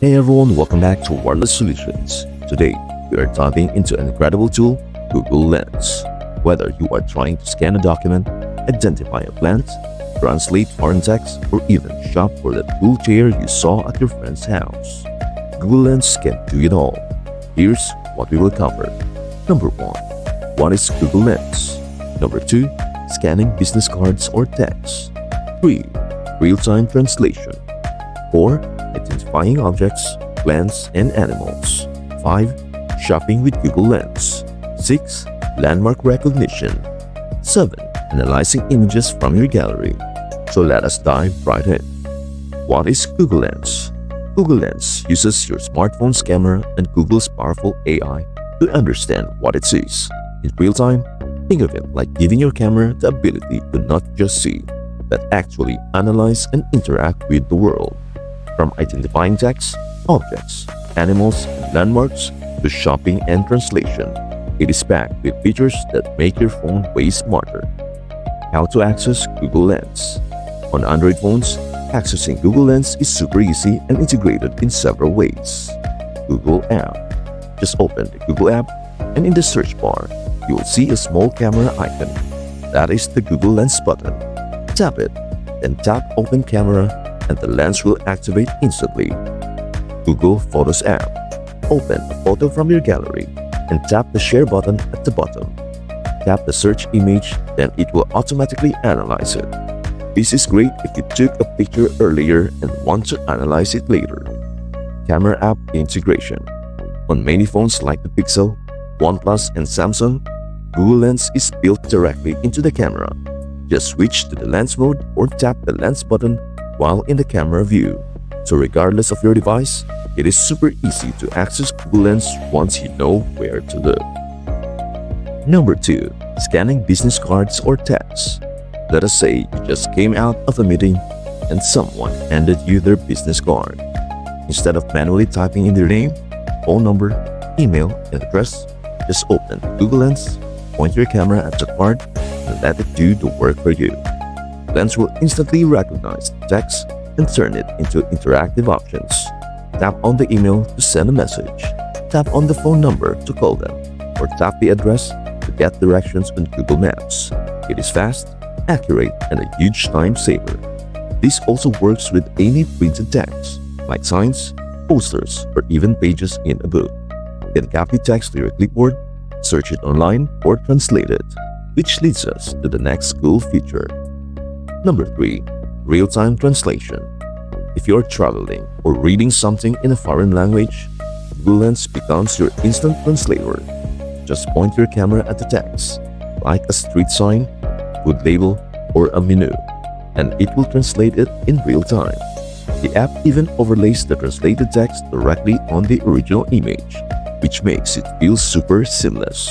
Hey everyone, welcome back to Wireless Solutions. Today, we are diving into an incredible tool, Google Lens. Whether you are trying to scan a document, identify a plant, translate foreign text, or even shop for that cool chair you saw at your friend's house, Google Lens can do it all. Here's what we will cover. Number 1. What is Google Lens? Number 2. Scanning business cards or text. 3. Real-time translation. 4. Identifying objects, plants, and animals. 5. Shopping with Google Lens. 6. Landmark recognition. 7. Analyzing images from your gallery. So let us dive right in. What is Google Lens? Google Lens uses your smartphone's camera and Google's powerful AI to understand what it sees. In real time, think of it like giving your camera the ability to not just see, but actually analyze and interact with the world. From identifying text, objects, animals, and landmarks to shopping and translation, it is packed with features that make your phone way smarter. How to access Google Lens? On Android phones, accessing Google Lens is super easy and integrated in several ways. Google app. Just open the Google app and in the search bar, you will see a small camera icon. That is the Google Lens button. Tap it, then tap Open Camera and the lens will activate instantly. Google Photos app. Open a photo from your gallery and tap the Share button at the bottom. Tap the search image, then it will automatically analyze it. This is great if you took a picture earlier and want to analyze it later. Camera app integration. On many phones like the Pixel, OnePlus, and Samsung, Google Lens is built directly into the camera. Just switch to the lens mode or tap the lens button while in the camera view. So regardless of your device, it is super easy to access Google Lens once you know where to look. Number 2. Scanning business cards or text. Let us say you just came out of a meeting and someone handed you their business card. Instead of manually typing in their name, phone number, email, and address, just open Google Lens, point your camera at the card, and let it do the work for you. Lens will instantly recognize the text and turn it into interactive options. Tap on the email to send a message, tap on the phone number to call them, or tap the address to get directions on Google Maps. It is fast, accurate, and a huge time saver. This also works with any printed text, like signs, posters, or even pages in a book. You can copy text to your clipboard, search it online, or translate it, which leads us to the next cool feature. Number 3. Real-time translation. If you're traveling or reading something in a foreign language, Google Lens becomes your instant translator. Just point your camera at the text, like a street sign, food label, or a menu, and it will translate it in real time. The app even overlays the translated text directly on the original image, which makes it feel super seamless.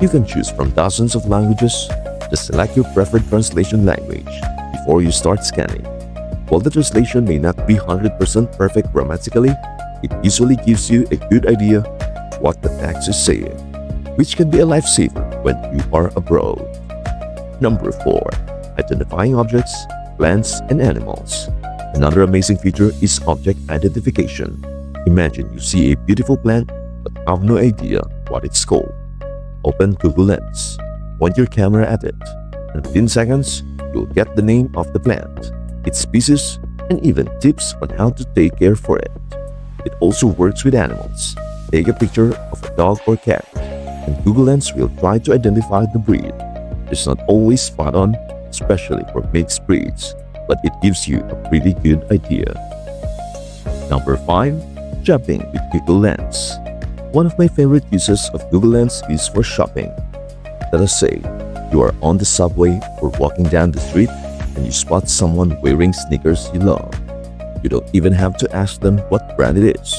You can choose from dozens of languages. Just select your preferred translation language before you start scanning. While the translation may not be 100% perfect grammatically, it usually gives you a good idea what the text is saying, which can be a lifesaver when you are abroad. Number 4. Identifying objects, plants, and animals. Another amazing feature is object identification. Imagine you see a beautiful plant but have no idea what it's called. Open Google Lens, point your camera at it, and within seconds, you'll get the name of the plant, its species, and even tips on how to take care for it. It also works with animals. Take a picture of a dog or cat, and Google Lens will try to identify the breed. It's not always spot on, especially for mixed breeds, but it gives you a pretty good idea. Number 5. Shopping with Google Lens. One of my favorite uses of Google Lens is for shopping. Let us say you are on the subway or walking down the street and you spot someone wearing sneakers you love. You don't even have to ask them what brand it is.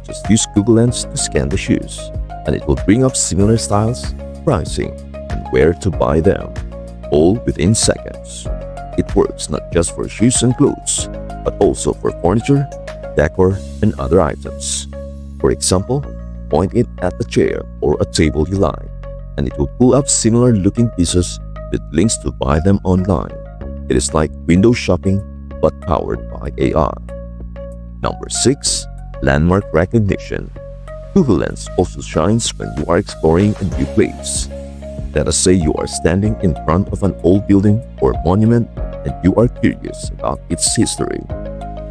Just use Google Lens to scan the shoes, and it will bring up similar styles, pricing, and where to buy them, all within seconds. It works not just for shoes and clothes, but also for furniture, decor, and other items. For example, point it at a chair or a table you like, and it will pull up similar looking pieces with links to buy them online. It is like window shopping but powered by AI. Number 6. Landmark recognition. Google Lens also shines when you are exploring a new place. Let us say you are standing in front of an old building or monument and you are curious about its history.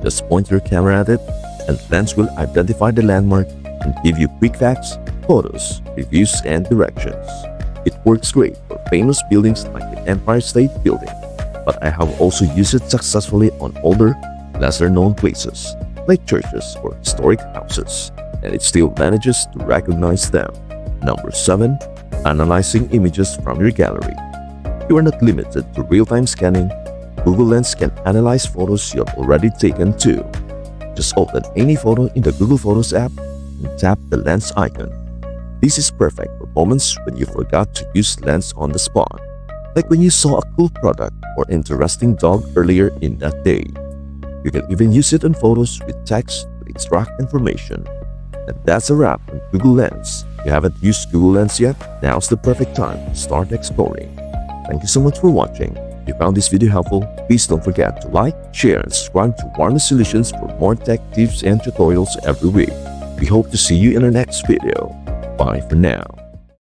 Just point your camera at it and Lens will identify the landmark and give you quick facts, photos, reviews, and directions. It works great for famous buildings like the Empire State Building, but I have also used it successfully on older, lesser-known places like churches or historic houses, and it still manages to recognize them. Number 7. Analyzing images from your gallery. You are not limited to real-time scanning. Google Lens can analyze photos you have already taken too. Just open any photo in the Google Photos app and tap the Lens icon. This is perfect for moments when you forgot to use Lens on the spot, like when you saw a cool product or interesting dog earlier in that day. You can even use it on photos with text to extract information. And that's a wrap on Google Lens. If you haven't used Google Lens yet, now's the perfect time to start exploring. Thank you so much for watching. If you found this video helpful, please don't forget to like, share, and subscribe to Wireless Solutions for more tech tips and tutorials every week. We hope to see you in our next video. Bye for now.